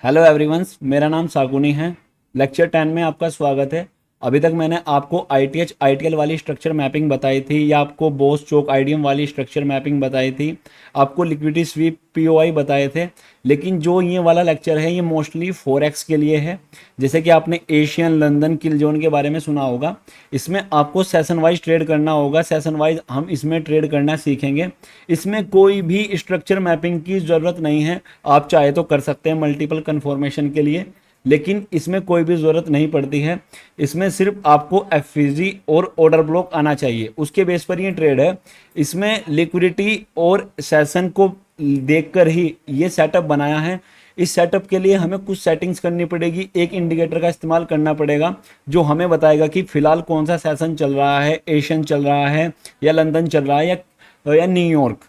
Hello everyone, मेरा नाम सागुनी है। लेक्चर 10 में आपका स्वागत है। अभी तक मैंने आपको आईटीएच आईटीएल वाली स्ट्रक्चर मैपिंग बताई थी या आपको बोस चोक आईडीएम वाली स्ट्रक्चर मैपिंग बताई थी, आपको लिक्विडिटी स्वीप पीओआई बताए थे। लेकिन जो ये वाला लेक्चर है ये मोस्टली फॉरेक्स के लिए है। जैसे कि आपने एशियन लंदन किल जोन के बारे में सुना होगा, इसमें आपको सेशन वाइज ट्रेड करना होगा। सेशन वाइज हम इसमें ट्रेड करना सीखेंगे। इसमें कोई भी स्ट्रक्चर मैपिंग की ज़रूरत नहीं है। आप चाहे तो कर सकते हैं मल्टीपल कन्फॉर्मेशन के लिए, लेकिन इसमें कोई भी ज़रूरत नहीं पड़ती है। इसमें सिर्फ आपको एफवीजी और ऑर्डर ब्लॉक आना चाहिए, उसके बेस पर ये ट्रेड है। इसमें लिक्विडिटी और सेशन को देखकर ही ये सेटअप बनाया है। इस सेटअप के लिए हमें कुछ सेटिंग्स करनी पड़ेगी। एक इंडिकेटर का इस्तेमाल करना पड़ेगा जो हमें बताएगा कि फिलहाल कौन सा सेशन चल रहा है, एशियन चल रहा है या लंदन चल रहा है या न्यूयॉर्क।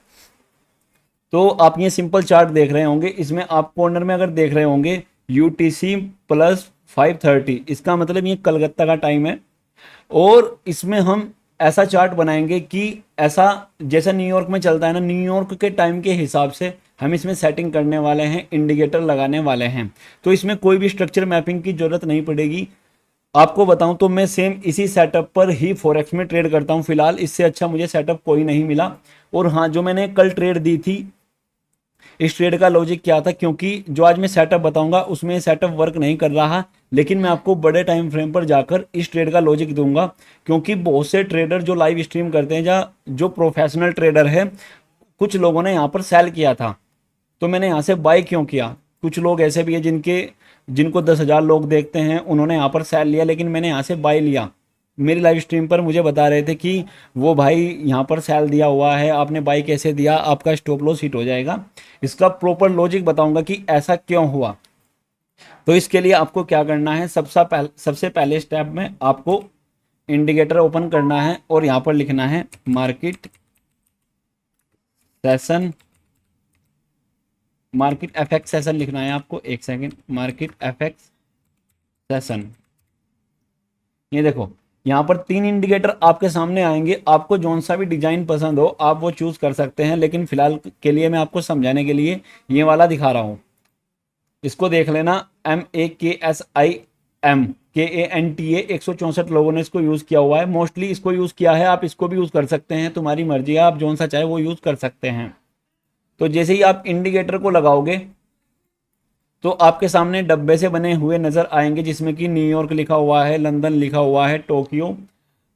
तो आप ये सिंपल चार्ट देख रहे होंगे। इसमें आप कॉर्नर में अगर देख रहे होंगे यूटीसी प्लस 530, इसका मतलब ये कलकत्ता का टाइम है। और इसमें हम ऐसा चार्ट बनाएंगे कि ऐसा जैसा न्यूयॉर्क में चलता है ना, न्यूयॉर्क के टाइम के हिसाब से हम इसमें सेटिंग करने वाले हैं, इंडिकेटर लगाने वाले हैं। तो इसमें कोई भी स्ट्रक्चर मैपिंग की जरूरत नहीं पड़ेगी। आपको बताऊं तो मैं सेम इसी सेटअप पर ही फॉरेक्स में ट्रेड करता हूं। फिलहाल इससे अच्छा मुझे सेटअप कोई नहीं मिला। और हाँ, जो मैंने कल ट्रेड दी थी, इस ट्रेड का लॉजिक क्या था, क्योंकि जो आज मैं सेटअप बताऊंगा उसमें सेटअप वर्क नहीं कर रहा, लेकिन मैं आपको बड़े टाइम फ्रेम पर जाकर इस ट्रेड का लॉजिक दूंगा। क्योंकि बहुत से ट्रेडर जो लाइव स्ट्रीम करते हैं या जो प्रोफेशनल ट्रेडर है, कुछ लोगों ने यहाँ पर सेल किया था, तो मैंने यहाँ से बाय क्यों किया। कुछ लोग ऐसे भी है जिनको 10,000 लोग देखते हैं, उन्होंने यहाँ पर सेल लिया, लेकिन मैंने यहाँ से बाय लिया। मेरी लाइव स्ट्रीम पर मुझे बता रहे थे कि वो भाई यहाँ पर सेल दिया हुआ है, आपने बाय कैसे दिया, आपका स्टॉप लॉस हिट हो जाएगा। इसका प्रॉपर लॉजिक बताऊंगा कि ऐसा क्यों हुआ। तो इसके लिए आपको क्या करना है, सबसे पहले स्टेप में आपको इंडिकेटर ओपन करना है और यहाँ पर लिखना है market session, market FX session लिखना है आपको। एक सेकेंड, मार्केट एफएक्स सेशन। ये देखो, यहाँ पर 3 इंडिकेटर आपके सामने आएंगे। आपको जौन सा भी डिजाइन पसंद हो आप वो चूज कर सकते हैं, लेकिन फिलहाल के लिए मैं आपको समझाने के लिए ये वाला दिखा रहा हूँ। इसको देख लेना, MAKSIM KANTA 164 लोगों ने इसको यूज किया हुआ है। मोस्टली इसको यूज किया है, आप इसको भी यूज कर सकते हैं, तुम्हारी मर्जी है, आप जौन सा चाहे वो यूज कर सकते हैं। तो जैसे ही आप इंडिकेटर को लगाओगे तो आपके सामने डब्बे से बने हुए नजर आएंगे, जिसमें कि न्यूयॉर्क लिखा हुआ है, लंदन लिखा हुआ है, टोक्यो।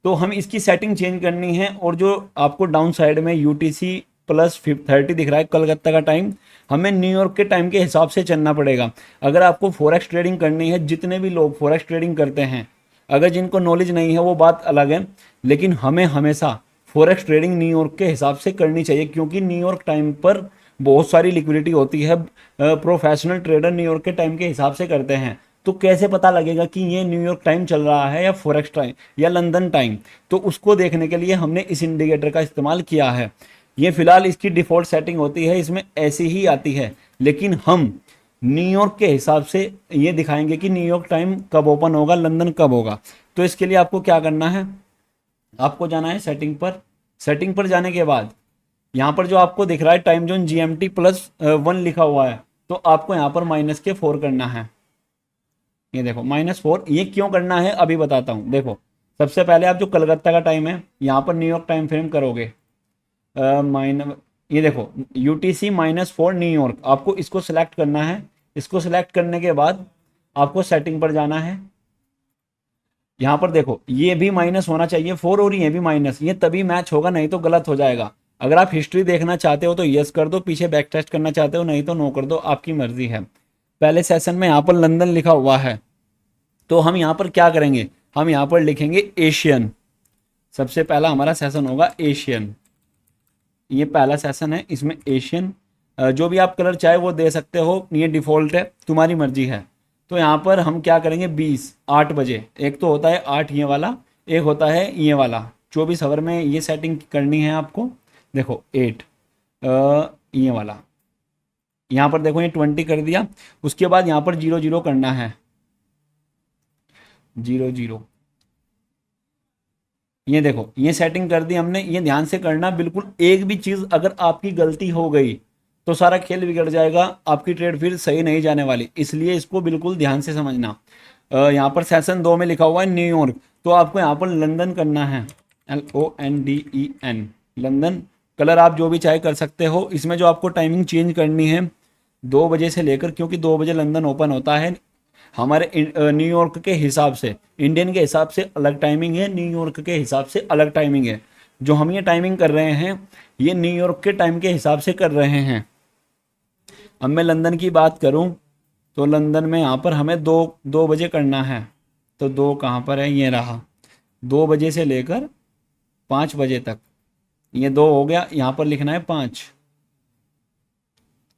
तो हम इसकी सेटिंग चेंज करनी है। और जो आपको डाउन साइड में यूटीसी प्लस 30 दिख रहा है कलकत्ता का टाइम, हमें न्यूयॉर्क के टाइम के हिसाब से चलना पड़ेगा। अगर आपको फॉरेक्स ट्रेडिंग करनी है, जितने भी लोग फॉरेक्स ट्रेडिंग करते हैं, अगर जिनको नॉलेज नहीं है वो बात अलग है, लेकिन हमें हमेशा फॉरेक्स ट्रेडिंग न्यूयॉर्क के हिसाब से करनी चाहिए। क्योंकि न्यूयॉर्क टाइम पर बहुत सारी लिक्विडिटी होती है। प्रोफेशनल ट्रेडर न्यूयॉर्क के टाइम के हिसाब से करते हैं। तो कैसे पता लगेगा कि ये न्यूयॉर्क टाइम चल रहा है या फॉरेक्स टाइम या लंदन टाइम, तो उसको देखने के लिए हमने इस इंडिकेटर का इस्तेमाल किया है। ये फिलहाल इसकी डिफ़ॉल्ट सेटिंग होती है, इसमें ऐसी ही आती है, लेकिन हम न्यूयॉर्क के हिसाब से ये दिखाएंगे कि न्यूयॉर्क टाइम कब ओपन होगा, लंदन कब होगा। तो इसके लिए आपको क्या करना है, आपको जाना है सेटिंग पर। सेटिंग पर जाने के बाद यहाँ पर जो आपको दिख रहा है टाइम जोन GMT +1 लिखा हुआ है, तो आपको यहाँ पर -4 करना है। ये देखो -4, ये क्यों करना है अभी बताता हूँ। देखो, सबसे पहले आप जो कलकत्ता का टाइम है यहाँ पर न्यूयॉर्क टाइम फ्रेम करोगे, ये देखो UTC -4 न्यूयॉर्क, आपको इसको सिलेक्ट करना है। इसको सिलेक्ट करने के बाद आपको सेटिंग पर जाना है। यहाँ पर देखो ये भी माइनस होना चाहिए 4 और ये भी माइनस, ये तभी मैच होगा, नहीं तो गलत हो जाएगा। अगर आप हिस्ट्री देखना चाहते हो तो यस कर दो, पीछे बैक टेस्ट करना चाहते हो नहीं तो नो कर दो, आपकी मर्जी है। पहले सेशन में यहाँ पर लंदन लिखा हुआ है, तो हम यहाँ पर क्या करेंगे, हम यहाँ पर लिखेंगे एशियन। सबसे पहला हमारा सेशन होगा एशियन। ये पहला सेशन है, इसमें एशियन। जो भी आप कलर चाहे वो दे सकते हो, ये डिफ़ॉल्ट है, तुम्हारी मर्जी है। तो यहाँ पर हम क्या करेंगे, 8 बजे। एक तो होता है 8 ये वाला, एक होता है ये वाला। 24 आवर में ये सेटिंग करनी है आपको। देखो 8 ये वाला, यहाँ पर देखो ये 20 कर दिया। उसके बाद यहाँ पर 00 करना है, 00। ये देखो ये सेटिंग कर दी हमने। ये ध्यान से करना, बिल्कुल एक भी चीज़ अगर आपकी गलती हो गई तो सारा खेल बिगड़ जाएगा, आपकी ट्रेड फिर सही नहीं जाने वाली। इसलिए इसको बिल्कुल ध्यान से समझना। यहाँ पर सेशन 2 में लिखा हुआ है न्यूयॉर्क, तो आपको यहाँ पर लंदन करना है, LONDEN, लंदन। कलर आप जो भी चाहे कर सकते हो। इसमें जो आपको टाइमिंग चेंज करनी है 2 बजे से लेकर, क्योंकि 2 बजे लंदन ओपन होता है हमारे न्यूयॉर्क के हिसाब से। इंडियन के हिसाब से अलग टाइमिंग है, न्यूयॉर्क के हिसाब से अलग टाइमिंग है। जो हम ये टाइमिंग कर रहे हैं ये न्यूयॉर्क के टाइम के हिसाब से कर रहे हैं। अब मैं लंदन की बात करूं तो लंदन में यहाँ पर हमें 2 बजे करना है। तो 2 कहाँ पर है, ये रहा। 2 बजे से लेकर 5 बजे तक, ये 2 हो गया। यहाँ पर लिखना है 5।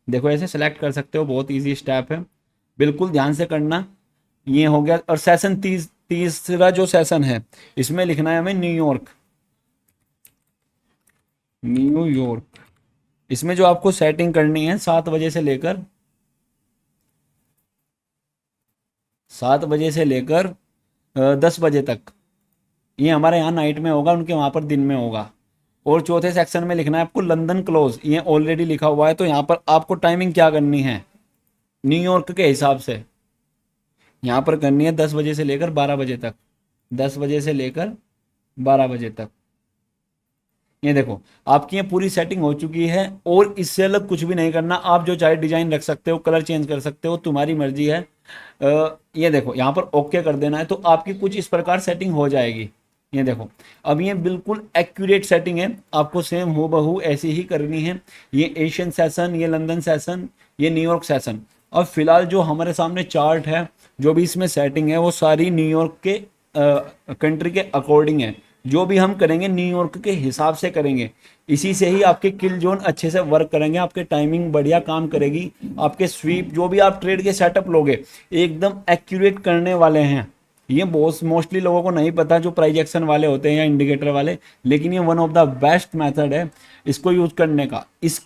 देखो ऐसे सेलेक्ट कर सकते हो, बहुत इजी स्टेप है, बिल्कुल ध्यान से करना। ये हो गया। और सेशन तीसरा जो सेशन है इसमें लिखना है हमें न्यूयॉर्क। न्यूयॉर्क इसमें जो आपको सेटिंग करनी है 7 बजे से लेकर 10 बजे तक। ये हमारे यहाँ नाइट में होगा, उनके वहाँ पर दिन में होगा। और चौथे सेक्शन में लिखना है आपको लंदन क्लोज। ये ऑलरेडी लिखा हुआ है, तो यहाँ पर आपको टाइमिंग क्या करनी है न्यूयॉर्क के हिसाब से। यहाँ पर करनी है 10 बजे से लेकर 12 बजे तक, 10 बजे से लेकर 12 बजे तक। ये देखो आपकी ये पूरी सेटिंग हो चुकी है, और इससे अलग कुछ भी नहीं करना। आप जो चाहे डिजाइन रख सकते हो, कलर चेंज कर सकते हो, तुम्हारी मर्जी है। ये देखो यहाँ पर ओके कर देना है, तो आपकी कुछ इस प्रकार सेटिंग हो जाएगी। ये देखो अब ये बिल्कुल एक्यूरेट सेटिंग है, आपको सेम हूबहू ऐसी ही करनी है। ये एशियन सेशन, ये लंदन सेशन, ये न्यूयॉर्क सेशन। अब फिलहाल जो हमारे सामने चार्ट है, जो भी इसमें सेटिंग है वो सारी न्यूयॉर्क के कंट्री के अकॉर्डिंग है। जो भी हम करेंगे न्यूयॉर्क के हिसाब से करेंगे, इसी से ही आपके किल जोन अच्छे से वर्क करेंगे, आपके टाइमिंग बढ़िया काम करेगी, आपके स्वीप जो भी आप ट्रेड के सेटअप लोगे एकदम एक्यूरेट करने वाले हैं। ये बहुत मोस्टली लोगों को नहीं पता, जो प्राइस एक्शन वाले होते हैं या इंडिकेटर वाले, लेकिन ये one of the best method है इसको यूज करने का। इस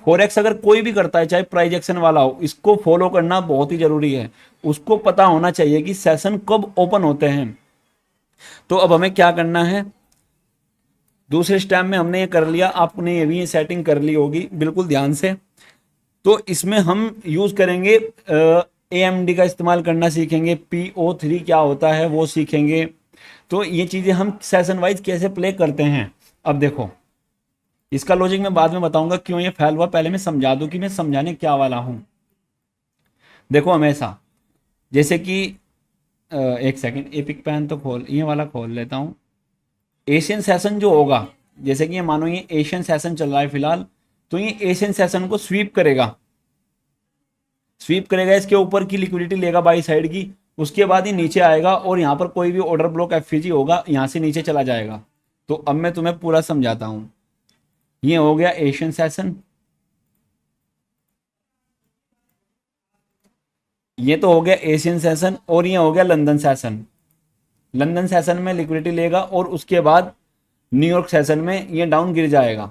फॉरेक्स अगर कोई भी करता है, चाहे प्राइस एक्शन वाला हो, इसको फॉलो करना बहुत ही जरूरी है। उसको पता होना चाहिए कि सेशन कब ओपन होते हैं। तो अब हमें क्या करना है, दूसरे स्टेप में हमने ये कर लिया, आपने ये भी सेटिंग कर ली होगी बिल्कुल ध्यान से। तो इसमें हम यूज करेंगे AMD का इस्तेमाल करना सीखेंगे, PO3 क्या होता है वो सीखेंगे। तो ये चीज़ें हम सेशन वाइज कैसे प्ले करते हैं। अब देखो इसका लॉजिक मैं बाद में बताऊंगा क्यों ये फेल हुआ, पहले मैं समझा दूं कि मैं समझाने क्या वाला हूं। देखो हमेशा जैसे कि एक सेकंड, एपिक पैन तो खोल, ये वाला खोल लेता हूं। एशियन सेशन जो होगा, जैसे कि ये मानो ये एशियन सेशन चल रहा है फिलहाल, तो ये एशियन सेशन को स्वीप करेगा, इसके ऊपर की लिक्विडिटी लेगा बाई साइड की। उसके बाद ही नीचे आएगा और यहाँ पर कोई भी ऑर्डर ब्लॉक FVG होगा, यहाँ से नीचे चला जाएगा। तो अब मैं तुम्हें पूरा समझाता हूं। ये हो गया एशियन सेशन, ये तो हो गया एशियन सेशन, और ये हो गया लंदन सेशन। लंदन सेशन में लिक्विडिटी लेगा और उसके बाद न्यूयॉर्क सेशन में ये डाउन गिर जाएगा।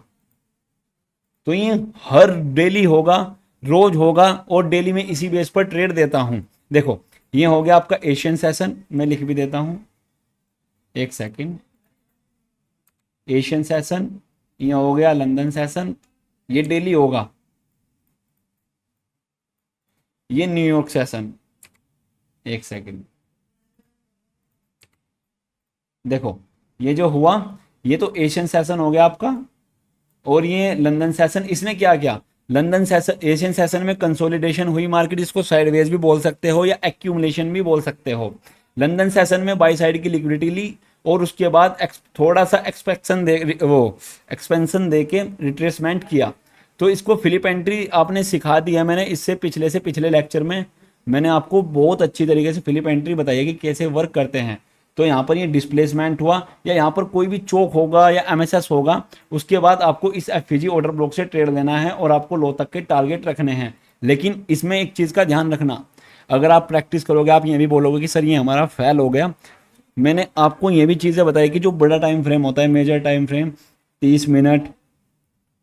तो ये हर डेली होगा, रोज होगा, और डेली में इसी बेस पर ट्रेड देता हूं। देखो ये हो गया आपका एशियन सेशन, मैं लिख भी देता हूं, एक सेकंड। एशियन सेशन, ये हो गया लंदन सेशन, ये डेली होगा। ये न्यूयॉर्क सेशन, एक सेकंड। देखो ये जो हुआ ये तो एशियन सेशन हो गया आपका, और ये लंदन सेशन। इसने क्या किया, लंदन सेशन एशियन सेशन में कंसोलिडेशन हुई मार्केट, इसको साइडवेज भी बोल सकते हो या एक्यूमुलेशन भी बोल सकते हो। लंदन सेशन में बाई साइड की लिक्विडिटी ली और उसके बाद थोड़ा सा एक्सपेंशन दे के रिट्रेसमेंट किया। तो इसको फ्लिप एंट्री आपने सिखा दिया मैंने, इससे पिछले लेक्चर में मैंने आपको बहुत अच्छी तरीके से फ्लिप एंट्री बताई है कि कैसे वर्क करते हैं। तो यहाँ पर ये डिस्प्लेसमेंट हुआ या यहाँ पर कोई भी चोक होगा या MSS होगा, उसके बाद आपको इस FVG ऑर्डर ब्लॉक से ट्रेड लेना है और आपको लो तक के टारगेट रखने हैं। लेकिन इसमें एक चीज़ का ध्यान रखना, अगर आप प्रैक्टिस करोगे आप ये भी बोलोगे कि सर ये हमारा फेल हो गया। मैंने आपको ये भी चीज़ें बताई कि जो बड़ा टाइम फ्रेम होता है, मेजर टाइम फ्रेम 30 मिनट,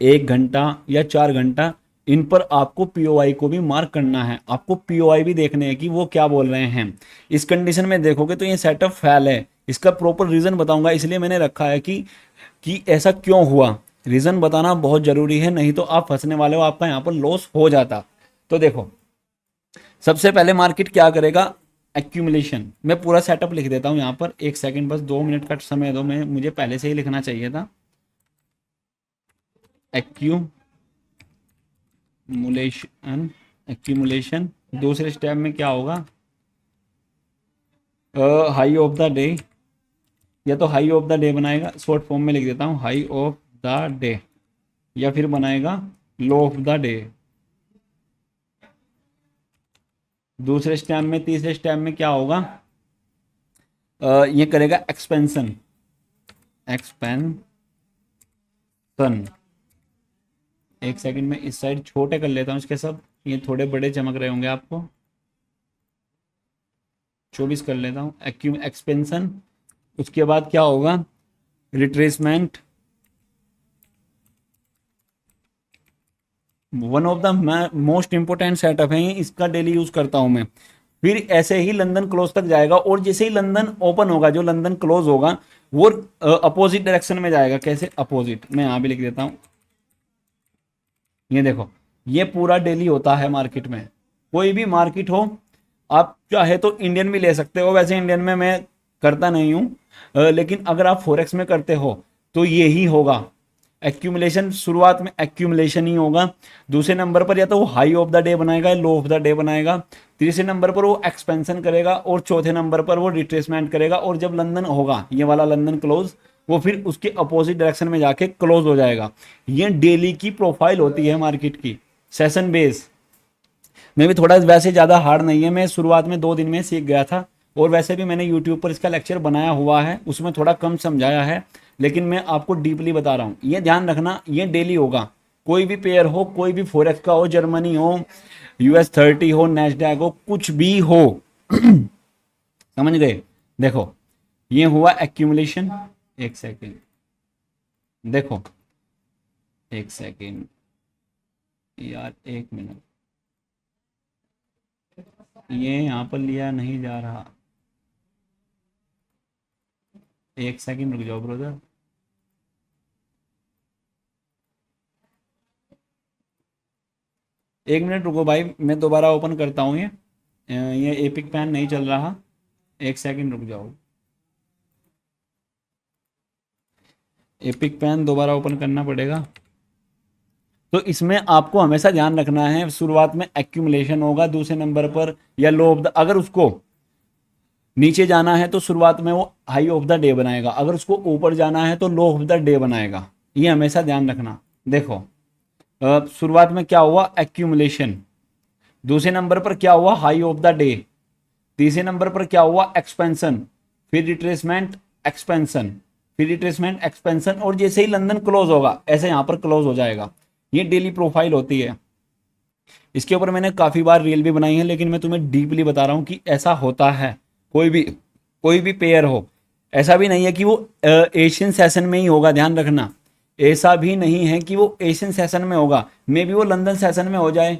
1 घंटा या 4 घंटा, इन पर आपको POI को भी मार्क करना है। आपको POI भी देखने हैं कि वो क्या बोल रहे हैं। इस कंडीशन में देखोगे तो ये सेटअप फेल है। इसका प्रॉपर रीज़न बताऊंगा, इसलिए मैंने रखा है कि ऐसा क्यों हुआ। रीज़न बताना बहुत ज़रूरी है, नहीं तो आप फंसने वाले हो, आपका यहाँ पर लॉस हो जाता। तो देखो, सबसे पहले मार्केट क्या करेगा, एक्यूमुलेशन। मैं पूरा सेटअप लिख देता हूँ यहाँ पर, एक सेकंड बस, 2 मिनट का समय दो, मैं मुझे पहले से ही लिखना चाहिए था। Accumulation, accumulation. दूसरे स्टेप में क्या होगा, हाई ऑफ द डे, या तो हाई ऑफ द डे बनाएगा, शॉर्ट फॉर्म में लिख देता हूँ हाई ऑफ द डे, या फिर बनाएगा लो ऑफ द डे। दूसरे स्टेप में, तीसरे स्टेप में क्या होगा, ये करेगा एक्सपेंशन, एक्सपेंशन। एक सेकंड में इस साइड छोटे कर लेता हूँ इसके सब, ये थोड़े बड़े चमक रहे होंगे आपको, 24 कर लेता हूँ, एक्सपेंशन। उसके बाद क्या होगा, retracement. One of the most important setup है ये, इसका डेली यूज करता हूं मैं। फिर ऐसे ही लंदन क्लोज तक जाएगा, और जैसे ही लंदन ओपन होगा, जो लंदन क्लोज होगा वो अपोजिट डायरेक्शन में जाएगा। कैसे अपोजिट, मैं यहां भी लिख देता हूं। ये देखो, ये पूरा डेली होता है मार्केट में, कोई भी मार्केट हो। आप चाहे तो इंडियन भी ले सकते हो, वैसे इंडियन में मैं करता नहीं हूं, लेकिन अगर आप फॉरेक्स में करते हो तो ये ही होगा। एक्यूमुलेशन, शुरुआत में एक्यूमुलेशन ही होगा। दूसरे नंबर पर या तो वो हाई ऑफ द डे बनाएगा, लो ऑफ द डे बनाएगा। तीसरे नंबर पर वो एक्सपेंशन करेगा, और चौथे नंबर पर वो रिट्रेसमेंट करेगा। और जब लंदन होगा, ये वाला लंदन क्लोज, वो फिर उसके अपोजिट डायरेक्शन में जाके क्लोज हो जाएगा। ये डेली की प्रोफाइल होती है मार्केट की, सेशन बेस में भी। थोड़ा वैसे ज़्यादा हार्ड नहीं है, मैं शुरुआत में 2 दिन में सीख गया था, और वैसे भी मैंने यूट्यूब पर इसका लेक्चर बनाया हुआ है, उसमें थोड़ा कम समझाया है, लेकिन मैं आपको डीपली बता रहा हूँ। ये ध्यान रखना, ये डेली होगा। कोई भी पेयर हो, कोई भी फॉरेक्स का हो, जर्मनी हो, US 30 हो, नैस्डैक हो, कुछ भी हो समझ गए। देखो, ये हुआ एक्यूमुलेशन। एक सेकेंड, देखो, एक सेकेंड यार, 1 मिनट, ये यहाँ पर लिया नहीं जा रहा, एक सेकंड रुक जाओ ब्रदर। एक मिनट रुको भाई, मैं दोबारा ओपन करता हूँ ये एपिक पैन नहीं चल रहा, एक सेकंड रुक जाओ। एपिक पैन दोबारा ओपन करना पड़ेगा। तो इसमें आपको हमेशा ध्यान रखना है, शुरुआत में एक्यूमुलेशन होगा, दूसरे नंबर पर या लो ऑफ द, अगर उसको नीचे जाना है तो शुरुआत में वो हाई ऑफ द डे बनाएगा, अगर उसको ऊपर जाना है तो लो ऑफ द डे बनाएगा। ये हमेशा ध्यान रखना। देखो, शुरुआत में क्या हुआ, एक्यूमुलेशन। दूसरे नंबर पर क्या हुआ, हाई ऑफ द डे। तीसरे नंबर पर क्या हुआ, एक्सपेंशन। फिर रिट्रेसमेंट, एक्सपेंशन, फिर रिट्रेसमेंट, एक्सपेंशन, और जैसे ही लंदन क्लोज होगा, ऐसे यहां पर क्लोज हो जाएगा। ये डेली प्रोफाइल होती है। इसके ऊपर मैंने काफ़ी बार रील भी बनाई है, लेकिन मैं तुम्हें डीपली बता रहा हूँ कि ऐसा होता है। कोई भी पेयर हो, ऐसा भी नहीं है कि वो एशियन सेशन में ही होगा, ध्यान रखना। ऐसा भी नहीं है कि वो एशियन सेशन में होगा, मे भी वो लंदन सेशन में हो जाए,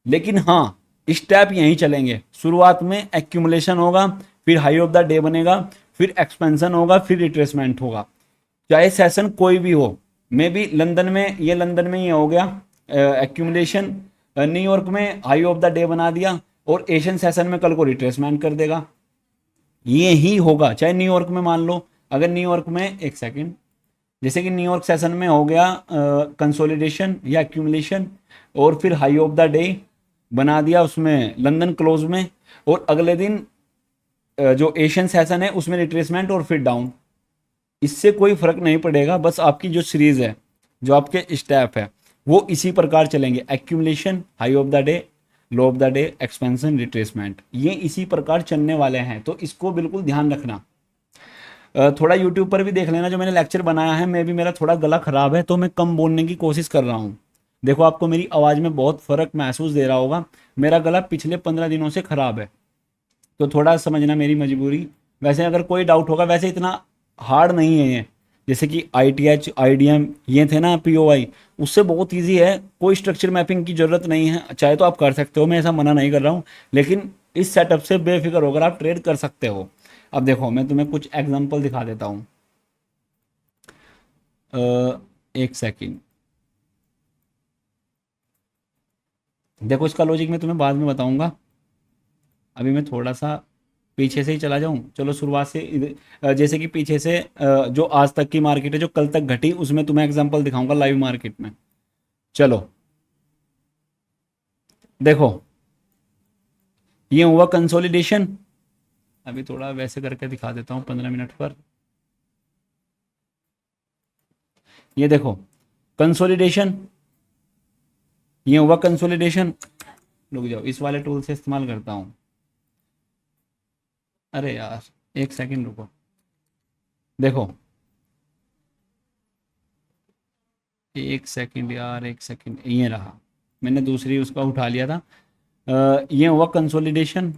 लेकिन हाँ, स्टेप यहीं चलेंगे। शुरुआत में एक्यूमुलेशन होगा, फिर हाई ऑफ द डे बनेगा, फिर एक्सपेंशन होगा, फिर रिट्रेसमेंट होगा। चाहे सेशन कोई भी हो, मे बी लंदन में, ये लंदन में ही हो गया एक्यूमुलेशन, न्यूयॉर्क में हाई ऑफ द डे बना दिया, और एशियन सेशन में कल को रिट्रेसमेंट कर देगा। ये ही होगा, चाहे न्यूयॉर्क में मान लो, अगर न्यूयॉर्क में, एक सेकेंड, जैसे कि न्यूयॉर्क सेशन में हो गया कंसोलिडेशन या एक्यूमुलेशन, और फिर हाई ऑफ द डे बना दिया उसमें लंदन क्लोज में, और अगले दिन जो एशियन सेशन है उसमें रिट्रेसमेंट और फिर डाउन। इससे कोई फर्क नहीं पड़ेगा, बस आपकी जो सीरीज है, जो आपके स्टेप है, वो इसी प्रकार चलेंगे। Accumulation, high of the day, low of the day, expansion, retracement, ये इसी प्रकार चलने वाले हैं। तो इसको बिल्कुल ध्यान रखना। थोड़ा यूट्यूब पर भी देख लेना जो मैंने लेक्चर बनाया है। मैं भी, मेरा थोड़ा गला खराब है तो मैं कम बोलने की कोशिश कर रहा हूँ। देखो, आपको मेरी आवाज़ में बहुत फ़र्क महसूस दे रहा होगा। मेरा गला पिछले 15 दिनों से ख़राब है, तो थोड़ा समझना मेरी मजबूरी। वैसे अगर कोई डाउट होगा, वैसे इतना हार्ड नहीं है ये, जैसे कि ITH, IDM ये थे ना, POI, उससे बहुत ईजी है। कोई स्ट्रक्चर मैपिंग की ज़रूरत नहीं है, चाहे तो आप कर सकते हो, मैं ऐसा मना नहीं कर रहा हूँ, लेकिन इस सेटअप से बेफिक्र होकर आप ट्रेड कर सकते हो। अब देखो, मैं तुम्हें कुछ एग्जांपल दिखा देता हूँ। एक सेकंड, देखो इसका लॉजिक मैं तुम्हें बाद में बताऊंगा, अभी मैं थोड़ा सा पीछे से ही चला जाऊं। चलो शुरुआत से जैसे कि पीछे से जो आज तक की मार्केट है जो कल तक घटी उसमें तुम्हें एग्जांपल दिखाऊंगा लाइव मार्केट में। चलो देखो ये हुआ कंसोलिडेशन, अभी थोड़ा वैसे करके दिखा देता हूँ 15 मिनट पर। ये देखो कंसोलिडेशन, ये हुआ कंसोलिडेशन। रुक जाओ इस वाले टूल से इस्तेमाल करता हूँ, अरे यार एक सेकंड रुको, देखो एक सेकंड यार, एक सेकंड, ये रहा, मैंने दूसरी उसका उठा लिया था। ये हुआ consolidation,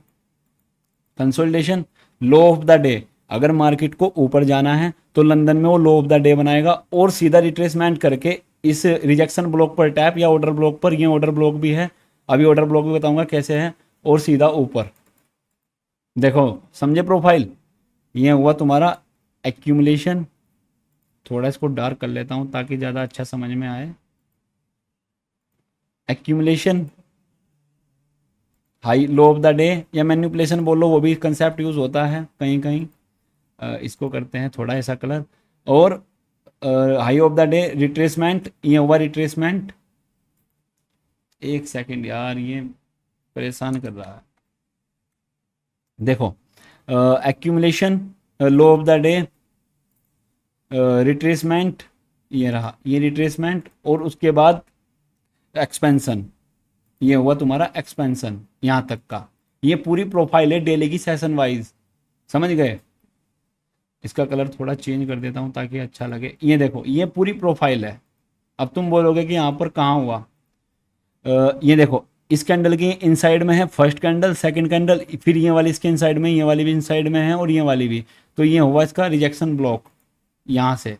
consolidation low of the day, अगर मार्केट को ऊपर जाना है तो लंदन में वो लो ऑफ द डे बनाएगा और सीधा रिट्रेसमेंट करके इस रिजेक्शन ब्लॉक पर टैप या ऑर्डर ब्लॉक पर, ये ऑर्डर ब्लॉक भी है, अभी ऑर्डर ब्लॉक भी बताऊंगा कैसे है, और सीधा ऊपर। देखो समझे प्रोफाइल, ये हुआ तुम्हारा एक्यूमुलेशन। थोड़ा इसको डार्क कर लेता हूं ताकि ज़्यादा अच्छा समझ में आए। Accumulation, high low of the day या मैनिपुलेशन बोलो, वो भी कंसेप्ट यूज़ होता है कहीं कहीं। इसको करते हैं थोड़ा ऐसा कलर, और high of the day retracement, ये हुआ रिट्रेसमेंट। एक सेकंड यार ये परेशान कर रहा है, देखो accumulation, low of the day, retracement, ये रहा ये रिट्रेसमेंट, और उसके बाद एक्सपेंशन, ये हुआ तुम्हारा एक्सपेंशन यहाँ तक का। ये पूरी प्रोफाइल है डेली की सेशन वाइज, समझ गए। इसका कलर थोड़ा चेंज कर देता हूँ ताकि अच्छा लगे। ये देखो ये पूरी प्रोफाइल है। अब तुम बोलोगे कि यहाँ पर कहाँ हुआ, ये देखो इस कैंडल की इनसाइड में है फर्स्ट कैंडल, सेकंड कैंडल, फिर ये वाली इसके इनसाइड में, ये वाली भी इनसाइड में है, और ये वाली भी। तो ये हुआ इसका रिजेक्शन ब्लॉक, यहाँ से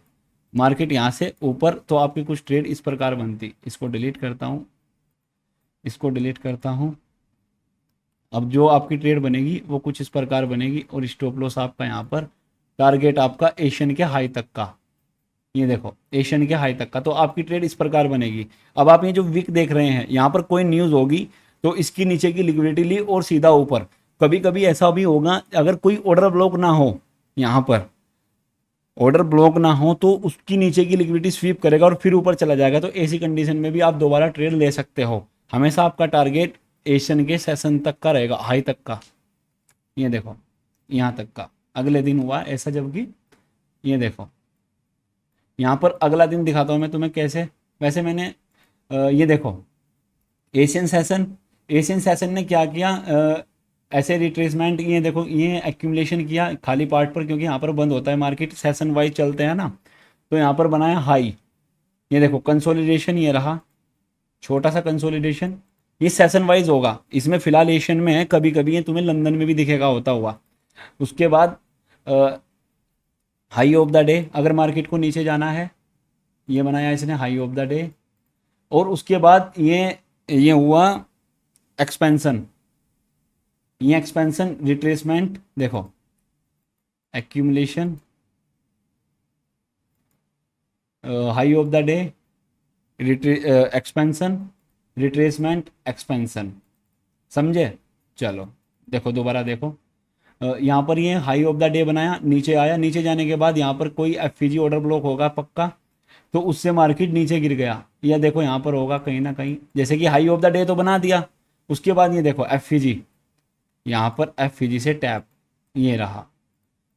मार्केट यहाँ से ऊपर, तो आपकी कुछ ट्रेड इस प्रकार बनती। इसको डिलीट करता हूँ, इसको डिलीट करता हूँ। अब जो आपकी ट्रेड बनेगी वो कुछ इस प्रकार बनेगी, और स्टॉप लॉस आपका यहाँ पर, टारगेट आपका एशियन के हाई तक का, ये देखो एशियन के हाई तक का, तो आपकी ट्रेड इस प्रकार बनेगी। अब आप ये जो विक देख रहे हैं यहाँ पर कोई न्यूज़ होगी तो इसकी नीचे की लिक्विडिटी ली और सीधा ऊपर। कभी कभी ऐसा भी होगा अगर कोई ऑर्डर ब्लॉक ना हो, यहाँ पर ऑर्डर ब्लॉक ना हो तो उसकी नीचे की लिक्विडिटी स्वीप करेगा और फिर ऊपर चला जाएगा। तो ऐसी कंडीशन में भी आप दोबारा ट्रेड ले सकते हो। हमेशा आपका टारगेट एशियन के सेशन तक का रहेगा, हाई तक का। ये देखो यहाँ तक का अगले दिन हुआ ऐसा, जबकि ये देखो यहाँ पर अगला दिन दिखाता हूँ मैं तुम्हें कैसे। वैसे मैंने ये देखो एशियन सेशन, एशियन सेशन ने क्या किया, ऐसे रिट्रेसमेंट, ये देखो ये एक्यूमुलेशन किया खाली पार्ट पर, क्योंकि यहाँ पर बंद होता है मार्केट, सेशन वाइज चलते हैं ना। तो यहाँ पर बनाया हाई, ये देखो कंसोलिडेशन, ये रहा छोटा सा कंसोलिडेशन। ये सेशन वाइज होगा, इसमें फिलहाल एशियन में है, कभी कभी ये तुम्हें लंदन में भी दिखेगा होता हुआ। उसके बाद हाई ऑफ द डे, अगर मार्केट को नीचे जाना है, ये बनाया इसने हाई ऑफ द डे। और उसके बाद ये हुआ एक्सपेंशन, ये एक्सपेंशन रिट्रेसमेंट, देखो accumulation, high of the day, expansion, retracement, expansion, समझे। चलो देखो दोबारा देखो, यहाँ पर ये हाई ऑफ द डे बनाया, नीचे आया, नीचे जाने के बाद यहाँ पर कोई एफपीजी ऑर्डर ब्लॉक होगा पक्का, तो उससे मार्केट नीचे गिर गया। या देखो यहाँ पर होगा कहीं ना कहीं, जैसे कि हाई ऑफ द डे तो बना दिया, उसके बाद ये देखो एफपीजी, यहाँ पर एफपीजी से टैप, ये रहा,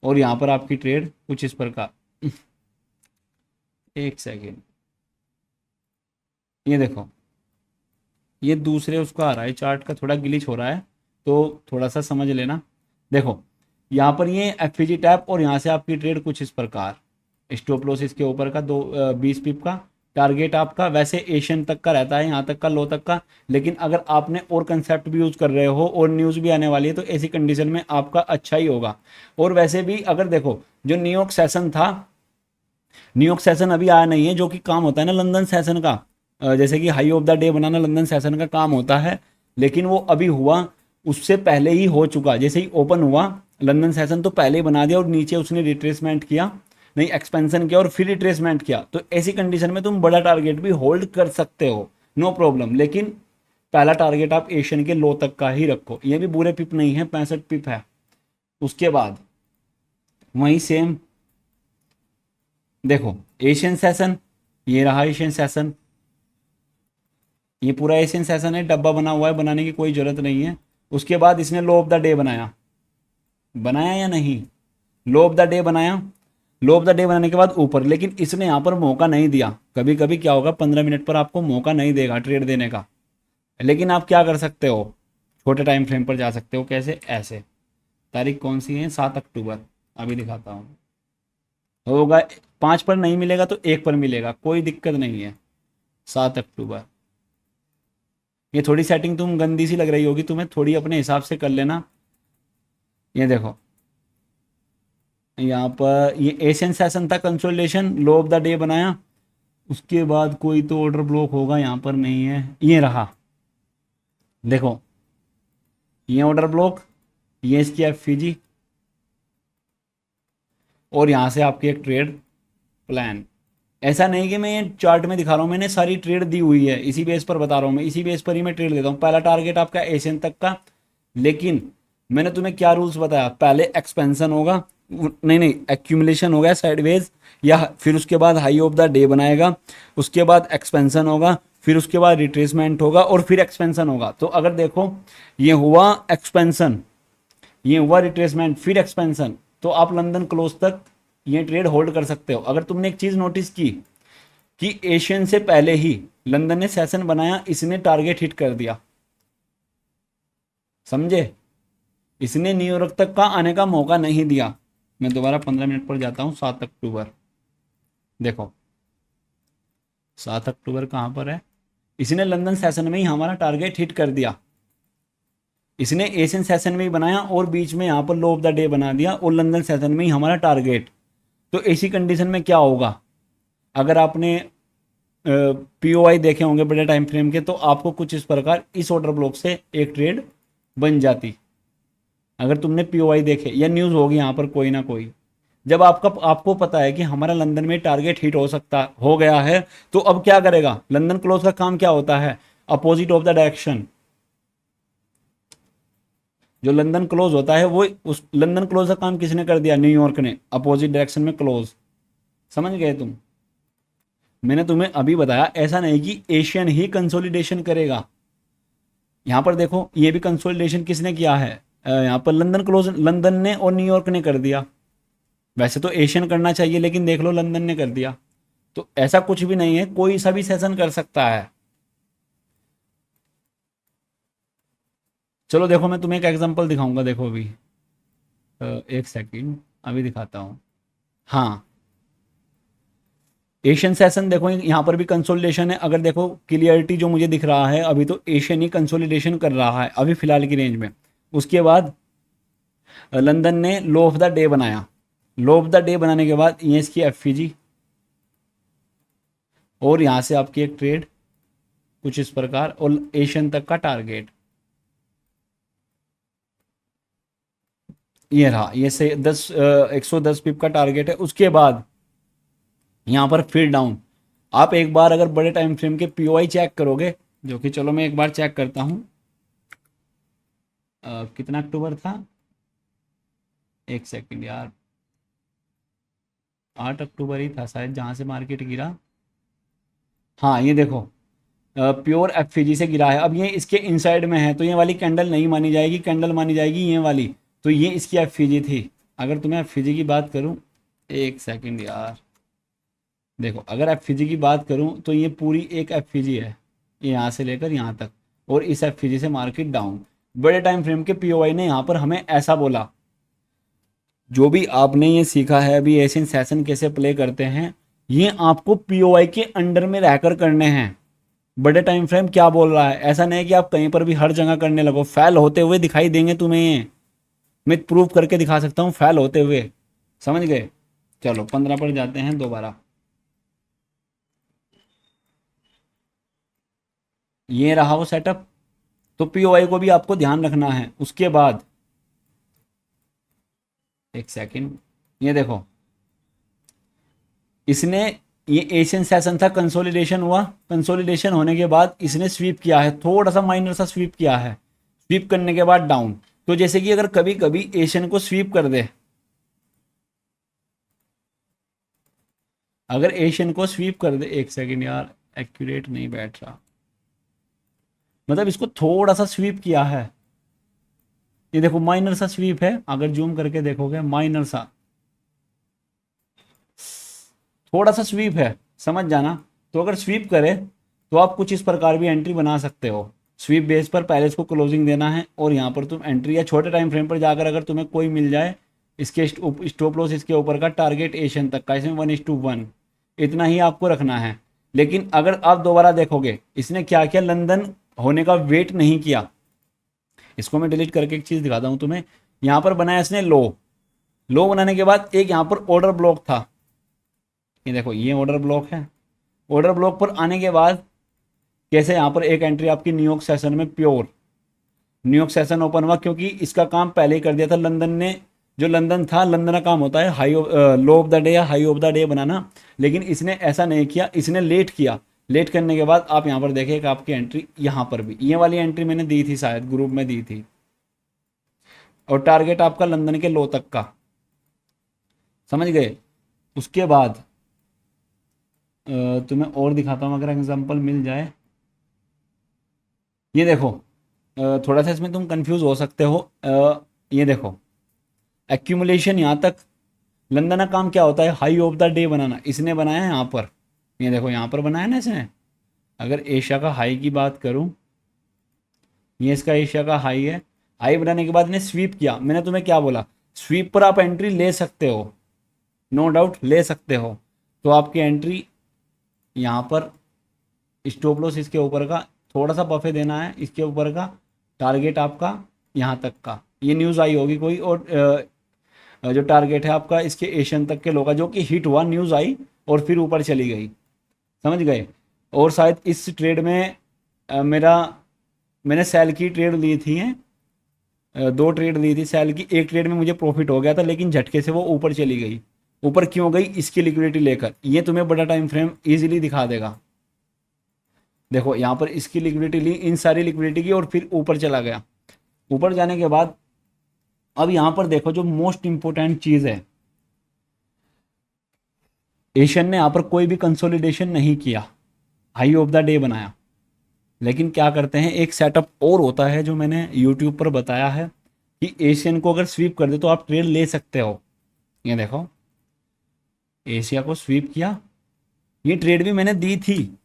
और यहाँ पर आपकी ट्रेड कुछ इस प्रकार। एक सेकेंड, ये देखो ये दूसरे उसका आ रहा है, चार्ट का थोड़ा ग्लिच हो रहा है तो थोड़ा सा समझ लेना। देखो यहाँ पर ये एफपीजी टैप, और यहाँ से आपकी ट्रेड कुछ इस प्रकार, स्टॉप लॉस इसके ऊपर का 20 पिप का, टारगेट आपका वैसे एशियन तक का रहता है, यहाँ तक का, लो तक का। लेकिन अगर आपने और कंसेप्ट भी यूज़ कर रहे हो और न्यूज़ भी आने वाली है तो ऐसी कंडीशन में आपका अच्छा ही होगा। और वैसे भी अगर देखो जो न्यूयॉर्क सेशन था, न्यूयॉर्क सेशन अभी आया नहीं है, जो कि काम होता है ना लंदन सेशन का, जैसे कि high of the day banana London session का काम होता है, लेकिन वो अभी हुआ उससे पहले ही हो चुका। जैसे ही ओपन हुआ लंदन सेशन तो पहले ही बना दिया, और नीचे उसने रिट्रेसमेंट किया, नहीं एक्सपेंशन किया और फिर रिट्रेसमेंट किया, तो ऐसी कंडीशन में तुम बड़ा टारगेट भी होल्ड कर सकते हो, नो प्रॉब्लम। लेकिन पहला टारगेट आप एशियन के लो तक का ही रखो, ये भी बुरे पिप नहीं है, 65 पिप है। उसके बाद वहीं सेम देखो एशियन सेशन, ये रहा एशियन सेशन, ये पूरा एशियन सेशन है, डब्बा बना हुआ है, बनाने की कोई ज़रूरत नहीं है। उसके बाद इसने लो ऑफ द डे बनाया, बनाया या नहीं, लो ऑफ द डे बनाया, लो ऑफ द डे बनाने के बाद ऊपर, लेकिन इसने यहाँ पर मौका नहीं दिया। कभी कभी क्या होगा 15 मिनट पर आपको मौका नहीं देगा ट्रेड देने का, लेकिन आप क्या कर सकते हो, छोटे टाइम फ्रेम पर जा सकते हो। कैसे, ऐसे, तारीख कौन सी है, 7 अक्टूबर, अभी दिखाता हूँ। होगा 5 पर नहीं मिलेगा तो 1 पर मिलेगा, कोई दिक्कत नहीं है। 7 अक्टूबर, ये थोड़ी सेटिंग तुम गंदी सी लग रही होगी तुम्हें, थोड़ी अपने हिसाब से कर लेना। ये देखो यहाँ पर ये एशियन सेशन था, consolidation, low of the day बनाया। उसके बाद कोई तो ऑर्डर ब्लॉक होगा, यहाँ पर नहीं है, ये रहा, देखो ये ऑर्डर ब्लॉक, ये इसकी एफईजी, और यहाँ से आपकी एक ट्रेड प्लान। ऐसा नहीं कि मैं ये चार्ट में दिखा रहा हूँ, मैंने सारी ट्रेड दी हुई है, इसी बेस पर बता रहा हूँ मैं, इसी बेस पर ही मैं ट्रेड देता हूँ। पहला टारगेट आपका एशियन तक का, लेकिन मैंने तुम्हें क्या रूल्स बताया, पहले एक्सपेंशन होगा, नहीं एक्यूमुलेशन हो गया साइडवेज, या फिर उसके बाद हाई ऑफ द डे बनाएगा, उसके बाद एक्सपेंशन होगा, फिर उसके बाद रिट्रेसमेंट होगा, और फिर एक्सपेंशन होगा। तो अगर देखो ये हुआ एक्सपेंशन, ये हुआ रिट्रेसमेंट, फिर एक्सपेंशन, तो आप लंदन क्लोज तक ये ट्रेड होल्ड कर सकते हो। अगर तुमने एक चीज़ नोटिस की कि एशियन से पहले ही लंदन ने सेशन बनाया, इसने टारगेट हिट कर दिया, समझे, इसने न्यूयॉर्क तक का आने का मौका नहीं दिया। मैं दोबारा 15 मिनट पर जाता हूँ, 7 अक्टूबर, देखो 7 अक्टूबर कहाँ पर है, इसने लंदन सेशन में ही हमारा टारगेट हिट कर दिया, इसने एशियन सेशन में ही बनाया और बीच में यहाँ पर लो ऑफ द डे बना दिया, और लंदन सेशन में ही हमारा टारगेट। तो ऐसी कंडीशन में क्या होगा, अगर आपने पीओआई देखे होंगे बड़े टाइम फ्रेम के, तो आपको कुछ इस प्रकार इस ऑर्डर ब्लॉक से एक ट्रेड बन जाती, अगर तुमने पीओआई देखे, या न्यूज़ होगी यहाँ पर कोई ना कोई। जब आपको पता है कि हमारा लंदन में टारगेट हिट हो गया है, तो अब क्या करेगा, लंदन क्लोज का काम क्या होता है, अपोजिट ऑफ द डायरेक्शन। जो लंदन क्लोज होता है वो, उस लंदन क्लोज का काम किसने कर दिया, न्यूयॉर्क ने, अपोजिट डायरेक्शन में क्लोज। समझ गए तुम, मैंने तुम्हें अभी बताया, ऐसा नहीं कि एशियन ही कंसोलिडेशन करेगा। यहां पर देखो ये भी कंसोलिडेशन किसने किया है, यहाँ पर लंदन क्लोज, लंदन ने और न्यूयॉर्क ने कर दिया। वैसे तो एशियन करना चाहिए, लेकिन देख लो लंदन ने कर दिया। तो ऐसा कुछ भी नहीं है, कोई सा भी सेशन कर सकता है। चलो देखो मैं तुम्हें एक एग्जांपल दिखाऊंगा, देखो अभी एक सेकंड, अभी दिखाता हूँ। हाँ एशियन सेशन देखो, यहाँ पर भी कंसोलिडेशन है। अगर देखो क्लियरिटी जो मुझे दिख रहा है, अभी तो एशियन ही कंसोलिडेशन कर रहा है अभी फिलहाल की रेंज में। उसके बाद लंदन ने लो ऑफ द डे बनाया, लो ऑफ द डे बनाने के बाद ये इसकी एफईजी, और यहाँ से आपकी एक ट्रेड कुछ इस प्रकार, और एशियन तक का टारगेट ये रहा, ये से 110 पिप का टारगेट है। उसके बाद यहाँ पर फिर डाउन। आप एक बार अगर बड़े टाइम फ्रेम के पीओआई चेक करोगे, जो कि चलो मैं एक बार चेक करता हूँ, कितना अक्टूबर था, एक सेकंड यार, 8 अक्टूबर ही था शायद जहाँ से मार्केट गिरा। हाँ ये देखो प्योर एफईजी से गिरा है। अब ये इसके इनसाइड में है, तो ये वाली कैंडल नहीं मानी जाएगी, कैंडल मानी जाएगी ये वाली। तो ये इसकी एफईजी थी। अगर तुम्हें एफईजी की बात करूँ, एक सेकंड यार, देखो अगर एफईजी की बात करूँ तो ये पूरी एक एफईजी है, ये यहाँ से लेकर यहाँ तक, और इस एफईजी से मार्केट डाउन। बड़े टाइम फ्रेम के पीओआई ने यहाँ पर हमें ऐसा बोला। जो भी आपने ये सीखा है अभी एशियन सेशन कैसे प्ले करते हैं, ये आपको पीओआई के अंडर में रहकर करने हैं। बड़े टाइम फ्रेम क्या बोल रहा है, ऐसा नहीं है कि आप कहीं पर भी हर जगह करने लगो, फेल होते हुए दिखाई देंगे तुम्हें, ये मैं प्रूव करके दिखा सकता हूँ फेल होते हुए। समझ गए। चलो 15 पर जाते हैं दोबारा। ये रहा वो सेटअप। तो पीओआई को भी आपको ध्यान रखना है। उसके बाद एक सेकंड, ये देखो इसने, ये एशियन सेशन था, कंसोलिडेशन हुआ, कंसोलिडेशन होने के बाद इसने स्वीप किया है, थोड़ा सा माइनर सा स्वीप किया है, स्वीप करने के बाद डाउन। तो जैसे कि अगर कभी कभी एशियन को स्वीप कर दे, अगर एशियन को स्वीप कर दे, एक सेकंड यार एक्यूरेट नहीं बैठ रहा, मतलब इसको थोड़ा सा स्वीप किया है, ये देखो माइनर सा स्वीप है, अगर जूम करके देखोगे माइनर सा, थोड़ा सा स्वीप है, समझ जाना। तो अगर स्वीप करे तो आप कुछ इस प्रकार भी एंट्री बना सकते हो। स्वीप बेस पर पहले इसको क्लोजिंग देना है और यहाँ पर तुम एंट्री, या छोटे टाइम फ्रेम पर जाकर अगर तुम्हें कोई मिल जाए, इसके स्टॉप लॉस इसके ऊपर का, टारगेट एशियन तक का, इसमें 1:1 इतना ही आपको रखना है। लेकिन अगर आप दोबारा देखोगे इसने क्या किया, लंदन होने का वेट नहीं किया। इसको मैं डिलीट करके एक चीज़ दिखाता हूँ तुम्हें। यहाँ पर बनाया इसने लो, लो बनाने के बाद एक यहाँ पर ऑर्डर ब्लॉक था, ये देखो ये ऑर्डर ब्लॉक है। ऑर्डर ब्लॉक पर आने के बाद कैसे यहाँ पर एक एंट्री आपकी न्यूयॉर्क सेशन में, प्योर न्यूयॉर्क सेशन ओपन हुआ, क्योंकि इसका काम पहले ही कर दिया था लंदन ने। जो लंदन था, लंदन का काम होता है high low of the day या हाई ऑफ द डे बनाना, लेकिन इसने ऐसा नहीं किया, इसने लेट किया। लेट करने के बाद आप यहाँ पर देखिए कि आपकी एंट्री यहाँ पर भी, ये वाली एंट्री मैंने दी थी, शायद ग्रुप में दी थी, और टारगेट आपका लंदन के लो तक का, समझ गए। उसके बाद तुम्हें और दिखाता हूँ अगर एग्जांपल मिल जाए। ये देखो, थोड़ा सा इसमें तुम कंफ्यूज हो सकते हो। ये देखो एक्यूमुलेशन यहाँ तक, लंदन का काम क्या होता है, हाई ऑफ द डे बनाना, इसने बनाया है यहाँ पर, ये देखो यहाँ पर बनाया ना इसने। अगर एशिया का हाई की बात करूँ, ये इसका एशिया का हाई है, हाई बनाने के बाद इन्हें स्वीप किया। मैंने तुम्हें क्या बोला, स्वीप पर आप एंट्री ले सकते हो, नो डाउट ले सकते हो। तो आपकी एंट्री यहाँ पर, स्टॉप लॉस इसके ऊपर का, थोड़ा सा बफे देना है इसके ऊपर का, टारगेट आपका यहाँ तक का, ये न्यूज़ आई होगी कोई, और जो टारगेट है आपका इसके एशियन तक के लो का, जो कि हिट हुआ, न्यूज़ आई और फिर ऊपर चली गई, समझ गए। और शायद इस ट्रेड में मैंने सेल की ट्रेड ली थी, दो ट्रेड ली थी सेल की, एक ट्रेड में मुझे प्रॉफिट हो गया था, लेकिन झटके से वो ऊपर चली गई। ऊपर क्यों गई, इसकी लिक्विडिटी लेकर, ये तुम्हें बड़ा टाइम फ्रेम इजीली दिखा देगा। देखो यहाँ पर इसकी लिक्विडिटी ली, इन सारी लिक्विडिटी की, और फिर ऊपर चला गया। ऊपर जाने के बाद अब यहाँ पर देखो जो मोस्ट इंपॉर्टेंट चीज़ है, एशियन ने यहाँ पर कोई भी कंसोलिडेशन नहीं किया, हाई ऑफ द डे बनाया। लेकिन क्या करते हैं, एक सेटअप और होता है जो मैंने यूट्यूब पर बताया है, कि एशियन को अगर स्वीप कर दे तो आप ट्रेड ले सकते हो। ये देखो एशिया को स्वीप किया, ये ट्रेड भी मैंने दी थी,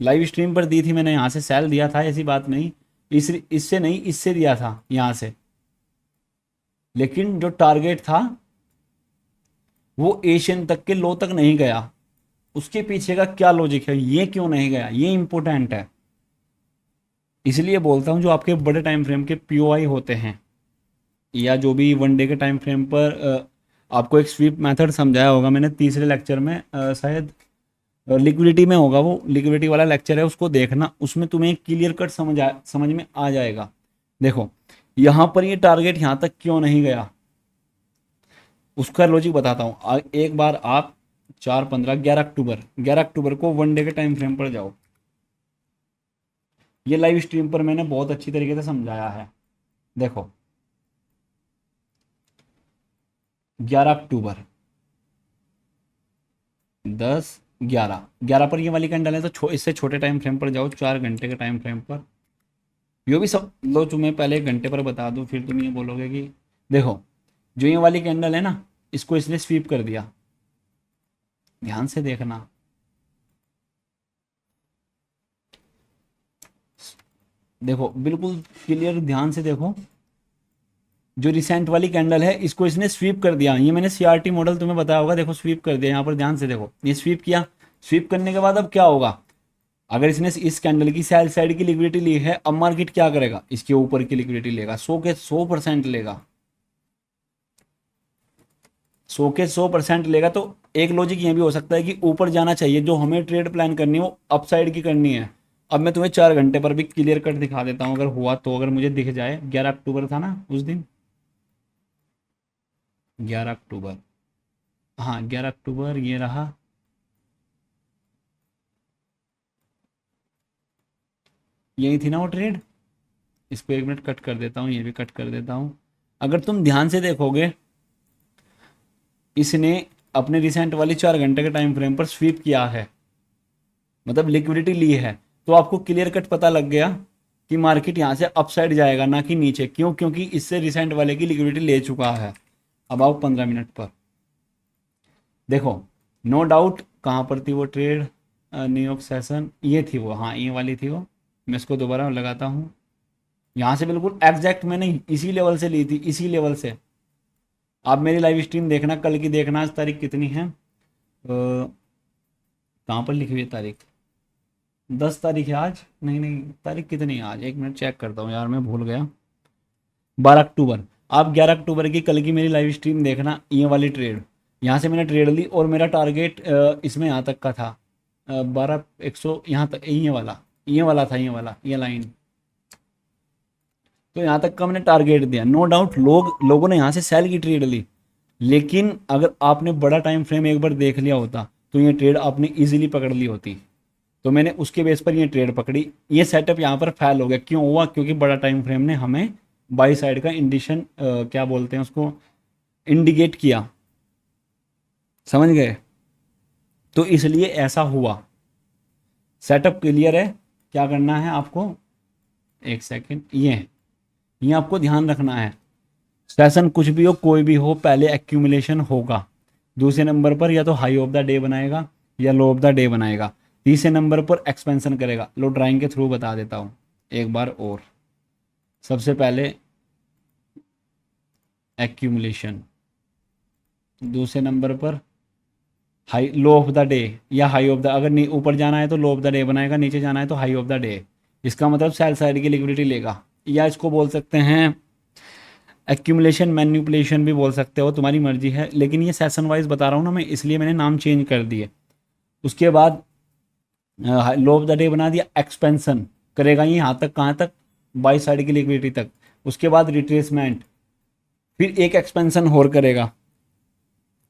लाइव स्ट्रीम पर दी थी मैंने, यहाँ से सेल दिया था, ऐसी बात नहीं, इससे नहीं, इससे दिया था यहाँ से। लेकिन जो टारगेट था वो एशियन तक के लो तक नहीं गया, उसके पीछे का क्या लॉजिक है, ये क्यों नहीं गया, ये इंपॉर्टेंट है। इसलिए बोलता हूँ जो आपके बड़े टाइम फ्रेम के पीओआई होते हैं, या जो भी वन डे के टाइम फ्रेम पर आपको एक स्वीप मेथड समझाया होगा मैंने तीसरे लेक्चर में, शायद लिक्विडिटी में होगा, वो लिक्विडिटी वाला लेक्चर है, उसको देखना, उसमें तुम्हें क्लियर कट समझ में आ जाएगा। देखो यहाँ पर ये टारगेट यहाँ तक क्यों नहीं गया, उसका लॉजिक बताता हूँ। एक बार आप 4, 15, 11 अक्टूबर को वन डे के टाइम फ्रेम पर जाओ, ये लाइव स्ट्रीम पर मैंने बहुत अच्छी तरीके से समझाया है। देखो 11 अक्टूबर, 10, 11 पर ये वाली कैंडल है, तो इससे छोटे टाइम फ्रेम पर जाओ, 4 घंटे के टाइम फ्रेम पर। यो भी सब लो, तुम्हें पहले 1 घंटे पर बता दूं, फिर तुम ये बोलोगे कि देखो जो ये वाली कैंडल है ना, इसको इसने स्वीप कर दिया, ध्यान से देखना, देखो बिल्कुल क्लियर, ध्यान से देखो, जो रिसेंट वाली कैंडल है इसको इसने स्वीप कर दिया। ये मैंने सीआरटी मॉडल तुम्हें बताया होगा, देखो स्वीप कर दिया, यहाँ पर ध्यान से देखो, ये स्वीप किया, स्वीप करने के बाद अब क्या होगा, अगर इसने इस कैंडल की सेल साइड की लिक्विडिटी ली है, अब मार्केट क्या करेगा, इसके ऊपर की लिक्विडिटी लेगा, 100% लेगा, 100% लेगा। तो एक लॉजिक ये भी हो सकता है कि ऊपर जाना चाहिए, जो हमें ट्रेड प्लान करनी है वो अपसाइड की करनी है। अब मैं तुम्हें 4 घंटे पर भी क्लियर कट दिखा देता हूँ, अगर हुआ तो, अगर मुझे दिख जाए। 11 अक्टूबर था ना उस दिन, 11 अक्टूबर, हाँ 11 अक्टूबर ये रहा, यही थी ना वो ट्रेड। इसको 1 मिनट कट कर देता हूँ, ये भी कट कर देता हूँ। अगर तुम ध्यान से देखोगे, इसने अपने रिसेंट वाली 4 घंटे के टाइम फ्रेम पर स्वीप किया है, मतलब लिक्विडिटी ली है। तो आपको क्लियर कट पता लग गया कि मार्केट यहाँ से अपसाइड जाएगा ना कि नीचे। क्यों? क्योंकि इससे रिसेंट वाले की लिक्विडिटी ले चुका है। अब आओ 15 मिनट पर, देखो नो डाउट कहाँ पर थी वो ट्रेड, न्यूयॉर्क सेशन, ये थी वो, हाँ ये वाली थी वो। मैं इसको दोबारा लगाता हूँ, यहाँ से बिल्कुल एग्जैक्ट मैंने इसी लेवल से ली थी, इसी लेवल से। आप मेरी लाइव स्ट्रीम देखना, कल की देखना। आज तारीख कितनी है, कहाँ पर लिखी हुई है तारीख? 10 तारीख है आज, नहीं नहीं, तारीख कितनी है आज, 1 मिनट चेक करता हूँ यार, मैं भूल गया। 12 अक्टूबर। आप 11 अक्टूबर की कल की मेरी लाइव स्ट्रीम देखना, ये वाली ट्रेड यहाँ से मैंने ट्रेड ली और मेरा टारगेट इसमें यहाँ तक का था, 12 100 यहाँ तक, ये वाला था, ये वाला, ये लाइन। तो यहाँ तक का मैंने टारगेट दिया। नो डाउट लोगों ने यहाँ से सेल की ट्रेड ली, लेकिन अगर आपने बड़ा टाइम फ्रेम एक बार देख लिया होता तो ये ट्रेड आपने इजीली पकड़ ली होती। तो मैंने उसके बेस पर ये ट्रेड पकड़ी। ये सेटअप यहाँ पर फेल हो गया, क्यों हुआ? क्योंकि बड़ा टाइम फ्रेम ने हमें बाई साइड का इंडिशन क्या बोलते हैं उसको, इंडिकेट किया, समझ गए? तो इसलिए ऐसा हुआ। सेटअप क्लियर है? क्या करना है आपको, एक सेकेंड, ये आपको ध्यान रखना है। सेशन कुछ भी हो, कोई भी हो, पहले एक्यूमुलेशन होगा, दूसरे नंबर पर या तो हाई ऑफ द डे बनाएगा या लो ऑफ द डे बनाएगा, तीसरे नंबर पर एक्सपेंशन करेगा। लो ड्राइंग के थ्रू बता देता हूँ एक बार और। सबसे पहले एक्यूमुलेशन, दूसरे नंबर पर high low of the day या हाई ऑफ द, अगर ऊपर जाना है तो लो ऑफ द डे बनाएगा, नीचे जाना है तो हाई ऑफ द डे। इसका मतलब सेल साइड की लिक्विडिटी लेगा, या इसको बोल सकते हैं एक्यूमुलेशन मैन्युपुलेशन भी बोल सकते हो, तुम्हारी मर्जी है। लेकिन ये सेशन वाइज बता रहा हूँ ना मैं, इसलिए मैंने नाम चेंज कर दिए। उसके बाद लो ऑफ द डे बना दिया, एक्सपेंशन करेगा ये यहाँ तक, कहाँ तक, बाई साइड की लिक्विडिटी तक। उसके बाद रिट्रेसमेंट, फिर एक एक्सपेंशन और करेगा।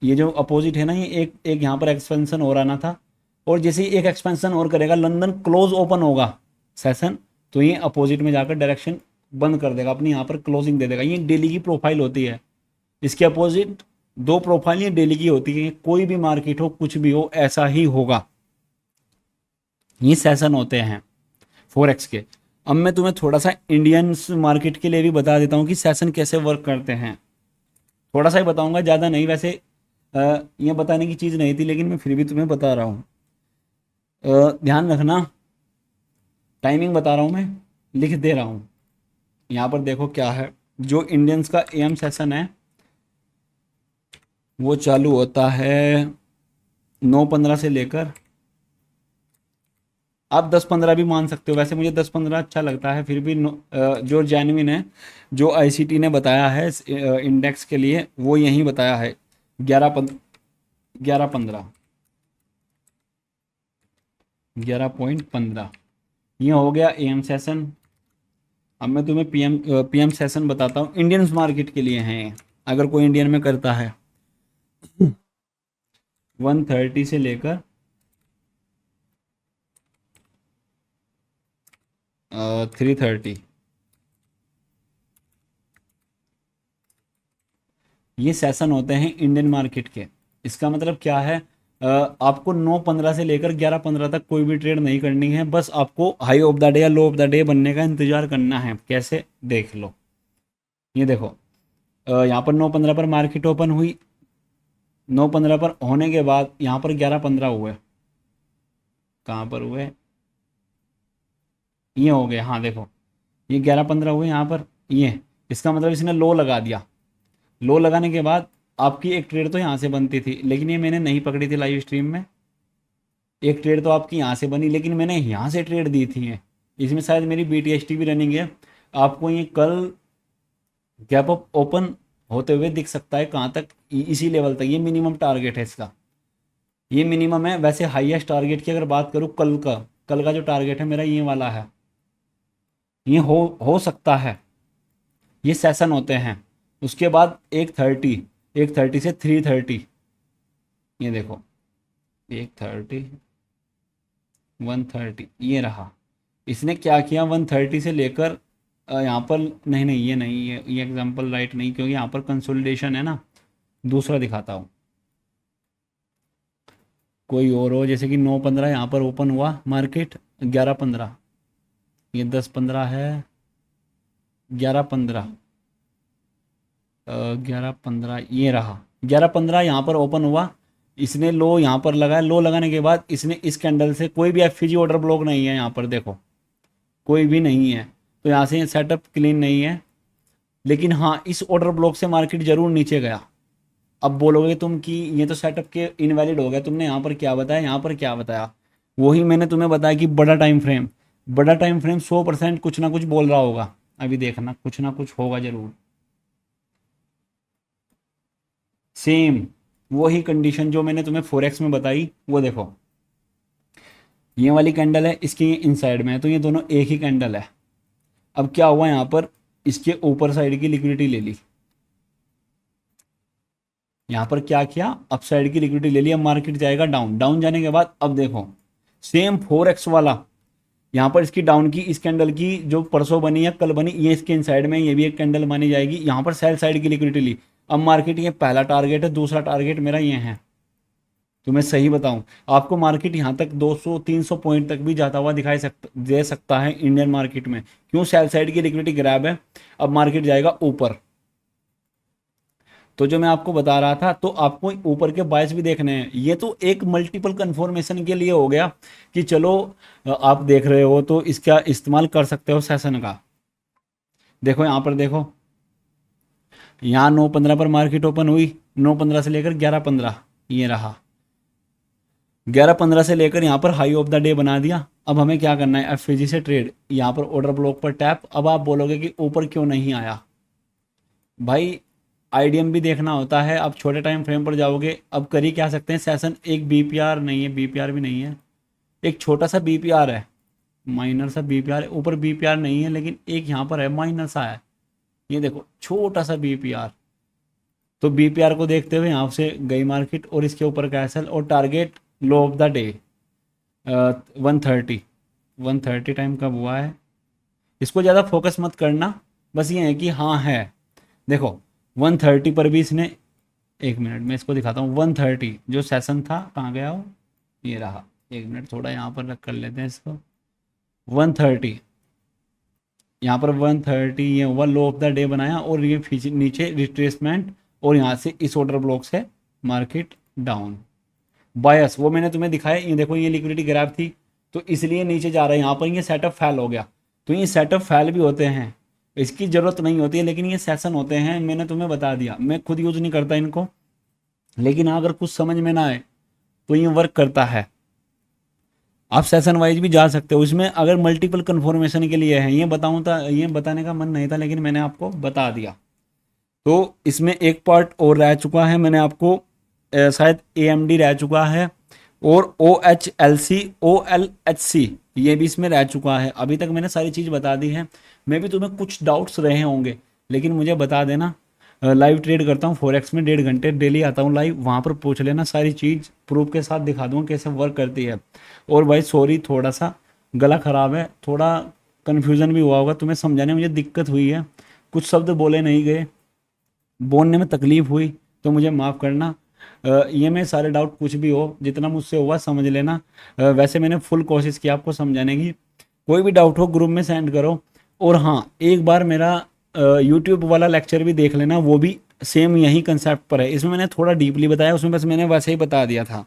ये जो अपोजिट है ना, ये एक एक यहाँ पर एक्सपेंशन हो रहा ना था, और जैसे ही एक एक्सपेंशन और करेगा, लंदन क्लोज ओपन होगा सेशन, तो ये अपोजिट में जाकर डायरेक्शन बंद कर देगा, अपनी यहाँ पर क्लोजिंग दे देगा। ये डेली की प्रोफाइल होती है। इसके अपोजिट दो प्रोफाइल ये डेली की होती है। कोई भी मार्केट हो, कुछ भी हो, ऐसा ही होगा। ये सेशन होते हैं फॉरेक्स के। अब मैं तुम्हें थोड़ा सा इंडियन मार्केट के लिए भी बता देता हूँ कि सेशन कैसे वर्क करते हैं। थोड़ा सा ही बताऊंगा, ज़्यादा नहीं। वैसे ये बताने की चीज़ नहीं थी, लेकिन मैं फिर भी तुम्हें बता रहा हूँ। ध्यान रखना, टाइमिंग बता रहा हूँ मैं, लिख दे रहा हूँ। यहाँ पर देखो क्या है, जो इंडियंस का एम सेशन है वो चालू होता है 9:15 से लेकर, आप 10:15 भी मान सकते हो। वैसे मुझे 10:15 अच्छा लगता है, फिर भी जो जेन्युइन है, जो आईसीटी ने बताया है इंडेक्स के लिए, वो यही बताया है 11:15 11.15। ये हो गया एम सेशन। अब मैं तुम्हें पीएम सेशन बताता हूँ, इंडियन मार्केट के लिए हैं, अगर कोई इंडियन में करता है। 1:30 से लेकर 3:30, ये सेशन होते हैं इंडियन मार्केट के। इसका मतलब क्या है, आपको 9:15 से लेकर 11:15 तक कोई भी ट्रेड नहीं करनी है। बस आपको हाई ऑफ द डे या लो ऑफ द डे बनने का इंतजार करना है। कैसे, देख लो। ये देखो, यहाँ पर 9:15 पर मार्केट ओपन हुई, 9:15 पर होने के बाद यहाँ पर 11:15 हुए। कहाँ पर हुए, ये हो गए, हाँ देखो, ये 11:15 हुए यहाँ पर। ये इसका मतलब इसने लो लगा दिया। लो लगाने के बाद आपकी एक ट्रेड तो यहाँ से बनती थी, लेकिन ये मैंने नहीं पकड़ी थी लाइव स्ट्रीम में। एक ट्रेड तो आपकी यहाँ से बनी, लेकिन मैंने यहाँ से ट्रेड दी थी। है इसमें शायद मेरी BTST भी रनिंग है। आपको ये कल गैप अप ओपन होते हुए दिख सकता है, कहाँ तक, इसी लेवल तक। ये मिनिमम टारगेट है इसका, ये मिनिमम है। वैसे हाईएस्ट टारगेट की अगर बात करूँ, कल का जो टारगेट है मेरा, ये वाला है। ये हो सकता है। ये सेशन होते हैं। उसके बाद 1:30 से 3:30, ये देखो 130 130 ये रहा। इसने क्या किया 130 से लेकर यहाँ पर, नहीं नहीं ये नहीं, ये एग्जांपल राइट नहीं, क्योंकि यहाँ पर कंसोलिडेशन है ना। दूसरा दिखाता हूँ, कोई और हो, जैसे कि 9-15 यहाँ पर ओपन हुआ मार्केट, 11-15, ये 10-15 है, 11-15, 11-15 ये रहा, 11-15 यहाँ पर ओपन हुआ। इसने लो यहाँ पर लगाया, लो लगाने के बाद इसने इस कैंडल से, कोई भी एफपीजी ऑर्डर ब्लॉक नहीं है यहाँ पर, देखो कोई भी नहीं है, तो यहाँ से सेटअप क्लीन नहीं है। लेकिन हाँ, इस ऑर्डर ब्लॉक से मार्केट जरूर नीचे गया। अब बोलोगे तुम कि ये तो सेटअप के इनवैलिड हो गया, तुमने यहाँ पर क्या बताया, यहाँ पर क्या बताया, वही मैंने तुम्हें बताया कि बड़ा टाइम फ्रेम, बड़ा टाइम फ्रेम 100% कुछ ना कुछ बोल रहा होगा। अभी देखना कुछ ना कुछ होगा जरूर। सेम वही कंडीशन जो मैंने तुम्हें फोरेक्स में बताई, वो देखो ये वाली कैंडल है, इसकी इनसाइड में है, तो ये दोनों एक ही कैंडल है। अब क्या हुआ यहाँ पर, इसके ऊपर साइड की लिक्विडिटी ले ली, यहाँ पर क्या किया, अप साइड की लिक्विडिटी ले ली। अब मार्केट जाएगा डाउन, डाउन जाने के बाद अब देखो सेम 4x वाला, यहाँ पर इसकी डाउन की, इस कैंडल की जो परसों बनी या कल बनी, ये इसके इनसाइड में, ये भी एक कैंडल मानी जाएगी। यहाँ पर सेल साइड की लिक्विडिटी ली। अब मार्केट, ये पहला टारगेट है, दूसरा टारगेट मेरा ये है। तो मैं सही बताऊं आपको, मार्केट यहाँ तक 200-300 पॉइंट तक भी जाता हुआ दे सकता है इंडियन मार्केट में। क्यों, सेल साइड की लिक्विडिटी ग्रैब है। अब मार्केट जाएगा ऊपर। तो जो मैं आपको बता रहा था, तो आपको ऊपर के बायस भी देखने हैं। ये तो एक मल्टीपल कन्फर्मेशन के लिए हो गया कि चलो आप देख रहे हो तो इसका इस्तेमाल कर सकते हो सेशन का। देखो यहाँ पर देखो, यहाँ 9-15 पर मार्केट ओपन हुई, 9-15 से लेकर 11-15 ये रहा, 11-15 से लेकर यहाँ पर हाई ऑफ द डे बना दिया। अब हमें क्या करना है, एफएजी से ट्रेड, यहाँ पर ऑर्डर ब्लॉक पर टैप। अब आप बोलोगे कि ऊपर क्यों नहीं आया, भाई आईडीएम भी देखना होता है। अब छोटे टाइम फ्रेम पर जाओगे, अब कर ही क्या सकते हैं, सेशन एक बीपीआर नहीं है, बीपीआर भी नहीं है, एक छोटा सा बीपीआर है, माइनर सा बीपीआर है। ऊपर बीपीआर नहीं है, लेकिन एक यहाँ पर है माइनर सा है, ये देखो छोटा सा बीपीआर। तो बीपीआर को देखते हुए यहाँ से गई मार्केट, और इसके ऊपर कैसल, और target low of the day 130 time कब हुआ है। इसको ज़्यादा फोकस मत करना, बस ये है कि हाँ है। देखो 130 पर भी इसने, एक मिनट मैं इसको दिखाता हूँ, 130 जो सेशन था कहाँ गया वो, ये रहा। एक मिनट थोड़ा यहाँ पर रख कर लेते हैं इसको। 130 यहाँ पर 130 ये हुआ, लो ऑफ द डे बनाया, और ये नीचे रिट्रेसमेंट, और यहाँ से इस ऑर्डर ब्लॉक से मार्केट डाउन। बायस वो मैंने तुम्हें दिखाया, ये देखो ये लिक्विडिटी ग्रैब थी, तो इसलिए नीचे जा रहा है। यहाँ पर ये सेटअप फेल हो गया। तो ये सेटअप फेल भी होते हैं, इसकी ज़रूरत नहीं होती है, लेकिन ये सेशन होते हैं, मैंने तुम्हें बता दिया। मैं खुद यूज़ नहीं करता इनको, लेकिन अगर कुछ समझ में ना आए तो ये वर्क करता है। आप सेशन वाइज भी जा सकते हो इसमें, अगर मल्टीपल कन्फर्मेशन के लिए है। ये बताऊँ था, ये बताने का मन नहीं था, लेकिन मैंने आपको बता दिया। तो इसमें एक पार्ट और रह चुका है, मैंने आपको शायद AMD रह चुका है, और OHLC OLHC ये भी इसमें रह चुका है। अभी तक मैंने सारी चीज़ बता दी है। मैं भी तुम्हें कुछ डाउट्स रहे होंगे, लेकिन मुझे बता देना। लाइव ट्रेड करता हूँ फॉरेक्स में, 1.5 घंटे डेली आता हूँ लाइव, वहाँ पर पूछ लेना, सारी चीज़ प्रूफ के साथ दिखा दूँगा कैसे वर्क करती है। और भाई सॉरी, थोड़ा सा गला ख़राब है, थोड़ा कन्फ्यूज़न भी हुआ होगा तुम्हें समझाने में, मुझे दिक्कत हुई है, कुछ शब्द बोले नहीं गए, बोलने में तकलीफ़ हुई, तो मुझे माफ़ करना। ये मैं सारे डाउट कुछ भी हो, जितना मुझसे हुआ समझ लेना। वैसे मैंने फुल कोशिश की आपको समझाने की। कोई भी डाउट हो ग्रुप में सेंड करो। और हाँ, एक बार मेरा यूट्यूब वाला लेक्चर भी देख लेना, वो भी सेम यही कंसेप्ट पर है। इसमें मैंने थोड़ा डीपली बताया, उसमें बस मैंने वैसे ही बता दिया था।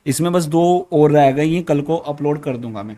इसमें बस 2 और रह गई हैं, कल को अपलोड कर दूंगा मैं।